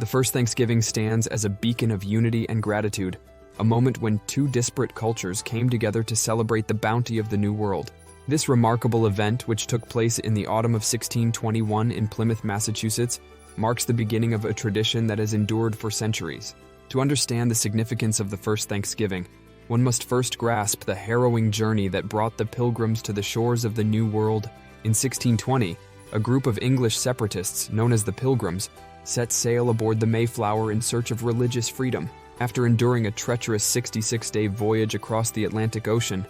first Thanksgiving stands as a beacon of unity and gratitude, a moment when two disparate cultures came together to celebrate the bounty of the New World. This remarkable event, which took place in the autumn of 1621 in Plymouth, Massachusetts, marks the beginning of a tradition that has endured for centuries. To understand the significance of the first Thanksgiving, one must first grasp the harrowing journey that brought the Pilgrims to the shores of the New World. In 1620, a group of English separatists, known as the Pilgrims, set sail aboard the Mayflower in search of religious freedom. After enduring a treacherous 66-day voyage across the Atlantic Ocean,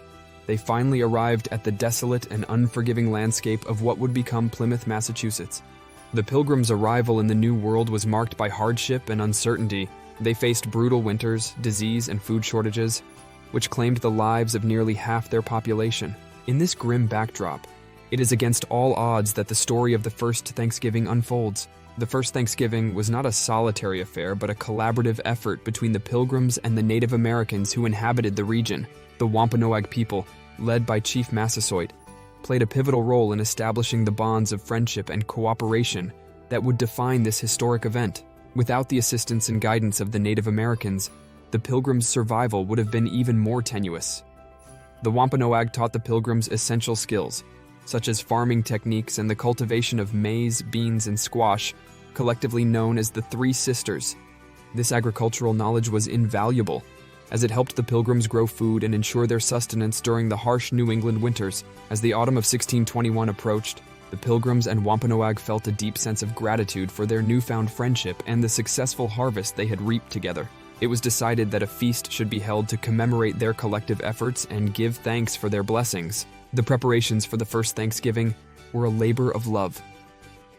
they finally arrived at the desolate and unforgiving landscape of what would become Plymouth, Massachusetts. The Pilgrims' arrival in the New World was marked by hardship and uncertainty. They faced brutal winters, disease, and food shortages, which claimed the lives of nearly half their population. In this grim backdrop, it is against all odds that the story of the first Thanksgiving unfolds. The first Thanksgiving was not a solitary affair, but a collaborative effort between the Pilgrims and the Native Americans who inhabited the region. The Wampanoag people, led by Chief Massasoit, played a pivotal role in establishing the bonds of friendship and cooperation that would define this historic event. Without the assistance and guidance of the Native Americans, the Pilgrims' survival would have been even more tenuous. The Wampanoag taught the Pilgrims essential skills, such as farming techniques and the cultivation of maize, beans, and squash, collectively known as the Three Sisters. This agricultural knowledge was invaluable, as it helped the Pilgrims grow food and ensure their sustenance during the harsh New England winters. As the autumn of 1621 approached, the Pilgrims and Wampanoag felt a deep sense of gratitude for their newfound friendship and the successful harvest they had reaped together. It was decided that a feast should be held to commemorate their collective efforts and give thanks for their blessings. The preparations for the first Thanksgiving were a labor of love.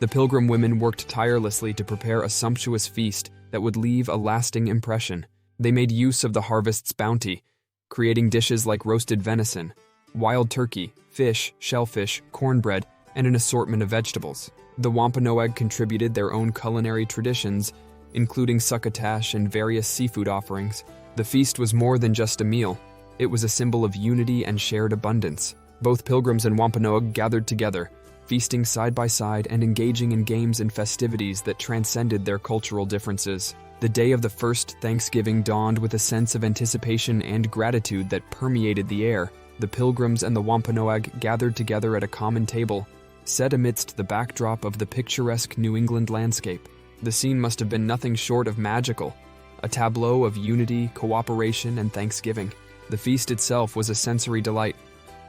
The Pilgrim women worked tirelessly to prepare a sumptuous feast that would leave a lasting impression. They made use of the harvest's bounty, creating dishes like roasted venison, wild turkey, fish, shellfish, cornbread, and an assortment of vegetables. The Wampanoag contributed their own culinary traditions, including succotash and various seafood offerings. The feast was more than just a meal. It was a symbol of unity and shared abundance. Both Pilgrims and Wampanoag gathered together, feasting side by side and engaging in games and festivities that transcended their cultural differences. The day of the first Thanksgiving dawned with a sense of anticipation and gratitude that permeated the air. The Pilgrims and the Wampanoag gathered together at a common table, set amidst the backdrop of the picturesque New England landscape. The scene must have been nothing short of magical, a tableau of unity, cooperation, and thanksgiving. The feast itself was a sensory delight.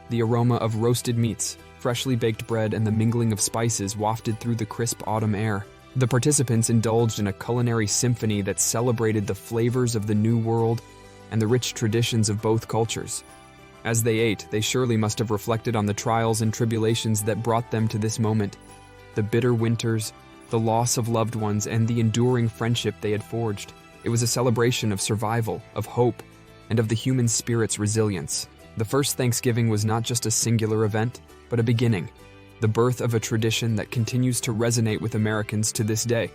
The aroma of roasted meats, freshly baked bread, and the mingling of spices wafted through the crisp autumn air. The participants indulged in a culinary symphony that celebrated the flavors of the New World and the rich traditions of both cultures. As they ate, they surely must have reflected on the trials and tribulations that brought them to this moment. The bitter winters, the loss of loved ones, and the enduring friendship they had forged. It was a celebration of survival, of hope, and of the human spirit's resilience. The first Thanksgiving was not just a singular event, but a beginning, the birth of a tradition that continues to resonate with Americans to this day.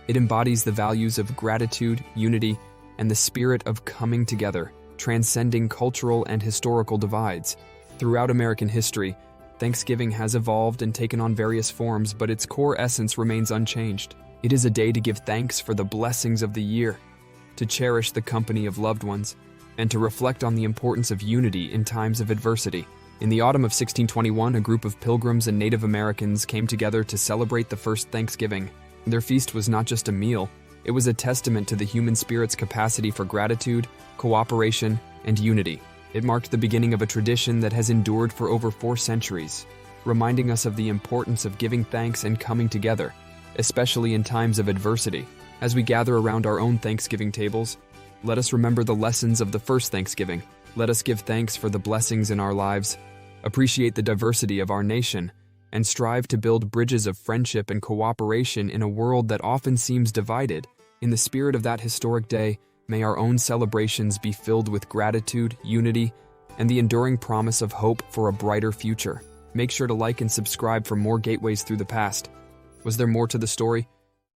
It embodies the values of gratitude, unity, and the spirit of coming together, transcending cultural and historical divides. Throughout American history, Thanksgiving has evolved and taken on various forms, but its core essence remains unchanged. It is a day to give thanks for the blessings of the year, to cherish the company of loved ones, and to reflect on the importance of unity in times of adversity. In the autumn of 1621, a group of Pilgrims and Native Americans came together to celebrate the first Thanksgiving. Their feast was not just a meal, it was a testament to the human spirit's capacity for gratitude, cooperation, and unity. It marked the beginning of a tradition that has endured for over 4 centuries, reminding us of the importance of giving thanks and coming together, especially in times of adversity. As we gather around our own Thanksgiving tables, let us remember the lessons of the first Thanksgiving. Let us give thanks for the blessings in our lives, appreciate the diversity of our nation, and strive to build bridges of friendship and cooperation in a world that often seems divided. In the spirit of that historic day, may our own celebrations be filled with gratitude, unity, and the enduring promise of hope for a brighter future. Make sure to like and subscribe for more gateways through the past. Was there more to the story?